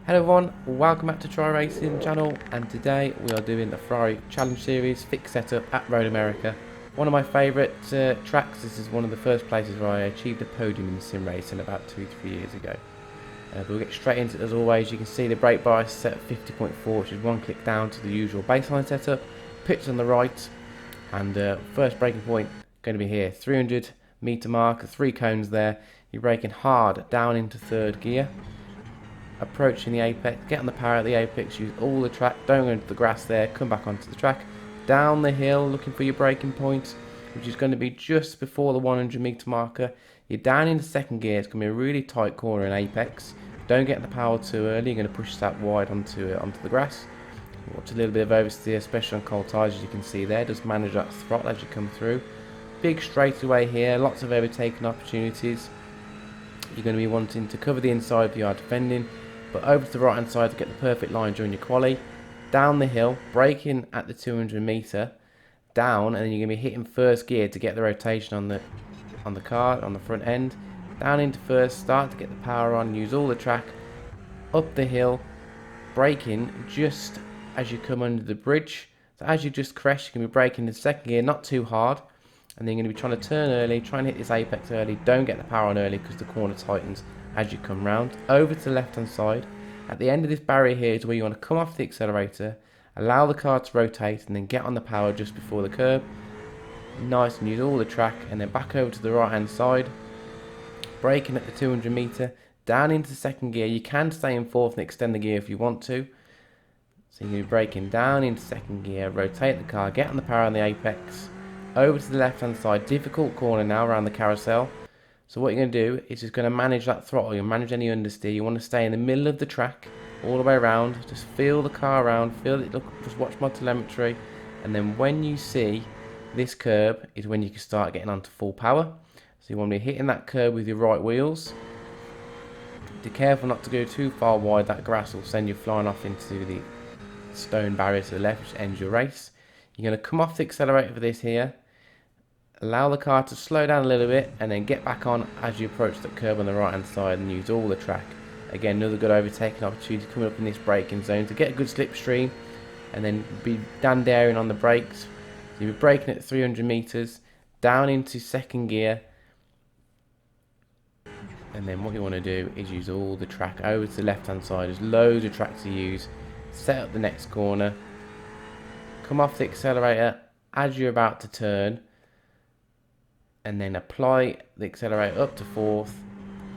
Hello everyone, welcome back to iRacing channel, and today we are doing the Ferrari Challenge Series fixed setup at Road America. One of my favourite tracks. This is one of the first places where I achieved a podium in sim racing about 2-3 years ago. But we'll get straight into it as always. You can see the brake bar is set at 50.4, which is one click down to the usual baseline setup. Pitch on the right, and first braking point going to be here, 300 metre mark, 3 cones there. You're braking hard down into third gear. Approaching the apex, get on the power at the apex, use all the track, don't go into the grass there, come back onto the track, down the hill looking for your braking point, which is going to be just before the 100 metre marker. You're down into second gear, it's going to be a really tight corner in apex, don't get the power too early, you're going to push that wide onto the grass. Watch a little bit of oversteer, especially on cold tyres, as you can see there, just manage that throttle as you come through. Big straightaway here, lots of overtaking opportunities. You're going to be wanting to cover the inside if you are defending, but over to the right hand side to get the perfect line during your quali. Down the hill, braking at the 200 metre, down, and then you're going to be hitting first gear to get the rotation on the car, on the front end. Down into first, start to get the power on, use all the track. Up the hill, braking just as you come under the bridge. So as you just crest, you're going to be braking in second gear, not too hard. And then you're going to be trying to turn early, try and hit this apex early. Don't get the power on early because the corner tightens as you come round. Over to the left hand side. At the end of this barrier here is where you want to come off the accelerator, allow the car to rotate, and then get on the power just before the curb. Nice, and use all the track, and then back over to the right hand side. Braking at the 200 metre, down into second gear. You can stay in fourth and extend the gear if you want to. So you're going to be braking down into second gear, rotate the car, get on the power on the apex. Over to the left hand side, difficult corner now around the carousel. So what you're going to do is just going to manage that throttle, you'll manage any understeer. You want to stay in the middle of the track all the way around, just feel the car around, feel it, look, just watch my telemetry, and then when you see this curb is when you can start getting onto full power. So you want to be hitting that curb with your right wheels. Be careful not to go too far wide, that grass will send you flying off into the stone barrier to the left, which ends your race. You're going to come off the accelerator for this here, allow the car to slow down a little bit, and then get back on as you approach the curb on the right hand side and use all the track. Again, another good overtaking opportunity coming up in this braking zone to get a good slipstream and then be daring on the brakes. So you'll be braking at 300 metres, down into second gear, and then what you want to do is use all the track over to the left hand side. There's loads of track to use. Set up the next corner, come off the accelerator as you're about to turn, and then apply the accelerator up to fourth,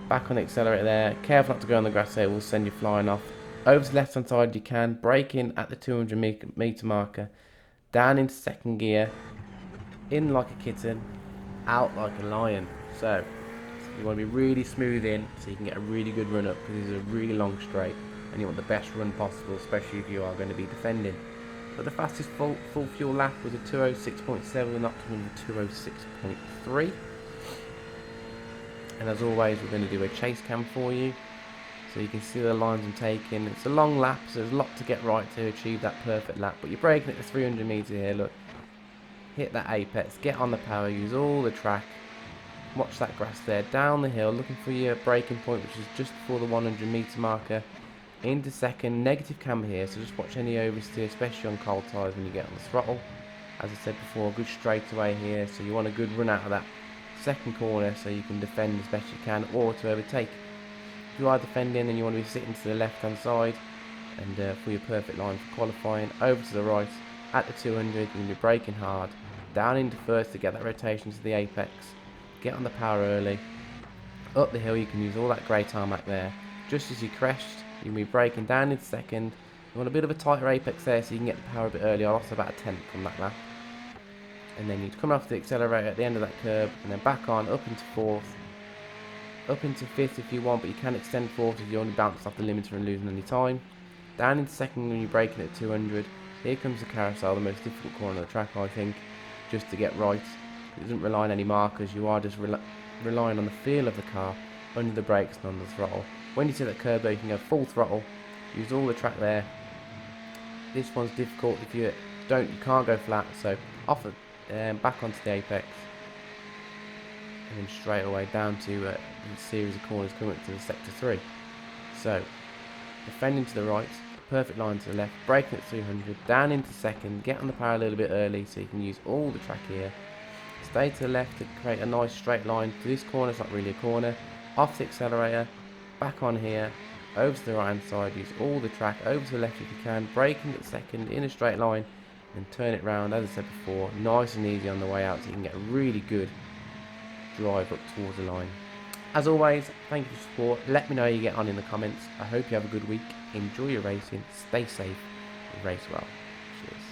back on the accelerator there, careful not to go on the grass there, it will send you flying off. Over to the left hand side you can, brake in at the 200 metre marker, down into second gear, in like a kitten, out like a lion. So you want to be really smooth in so you can get a really good run up, because this is a really long straight and you want the best run possible, especially if you are going to be defending. But the fastest full fuel lap was a 206.7 and Optimum 206.3. And as always, we're going to do a chase cam for you, so you can see the lines I'm taking. It's a long lap, so there's a lot to get right to achieve that perfect lap. But you're braking at the 300 metre here, look. Hit that apex, get on the power, use all the track. Watch that grass there, down the hill, looking for your braking point, which is just before the 100 metre marker. Into second, negative cam here, so just watch any oversteer, especially on cold tyres when you get on the throttle. As I said before, good straightaway here, so you want a good run out of that second corner so you can defend as best you can, or to overtake. If you are defending, then you want to be sitting to the left hand side, and for your perfect line for qualifying. Over to the right, at the 200, you're going to be braking hard, down into first to get that rotation to the apex, get on the power early. Up the hill, you can use all that grey tarmac there, just as you crest. You can be braking down into second. You want a bit of a tighter apex there so you can get the power a bit earlier. I lost about a tenth from that lap. And then you'd come off the accelerator at the end of that curb, and then back on, up into fourth, up into fifth if you want, but you can extend fourth if you only bounce off the limiter and losing any time. Down into second when you're braking at 200. Here comes the carousel, the most difficult corner of the track, I think, just to get right. It doesn't rely on any markers, you are just relying on the feel of the car, under the brakes and on the throttle. When you see that curb though, you can go full throttle, use all the track there. This one's difficult if you can't go flat, so off it, back onto the apex, and then straight away down to a series of corners coming up to the sector 3. So defending to the right, perfect line to the left, braking at 300, down into second, get on the power a little bit early so you can use all the track here. Stay to the left to create a nice straight line to this corner. It's not really a corner. Off the accelerator, back on here, over to the right hand side, use all the track, over to the left if you can, braking at second in a straight line and turn it round as I said before, nice and easy on the way out so you can get a really good drive up towards the line. As always, thank you for your support. Let me know how you get on in the comments. I hope you have a good week, enjoy your racing, stay safe and race well. Cheers.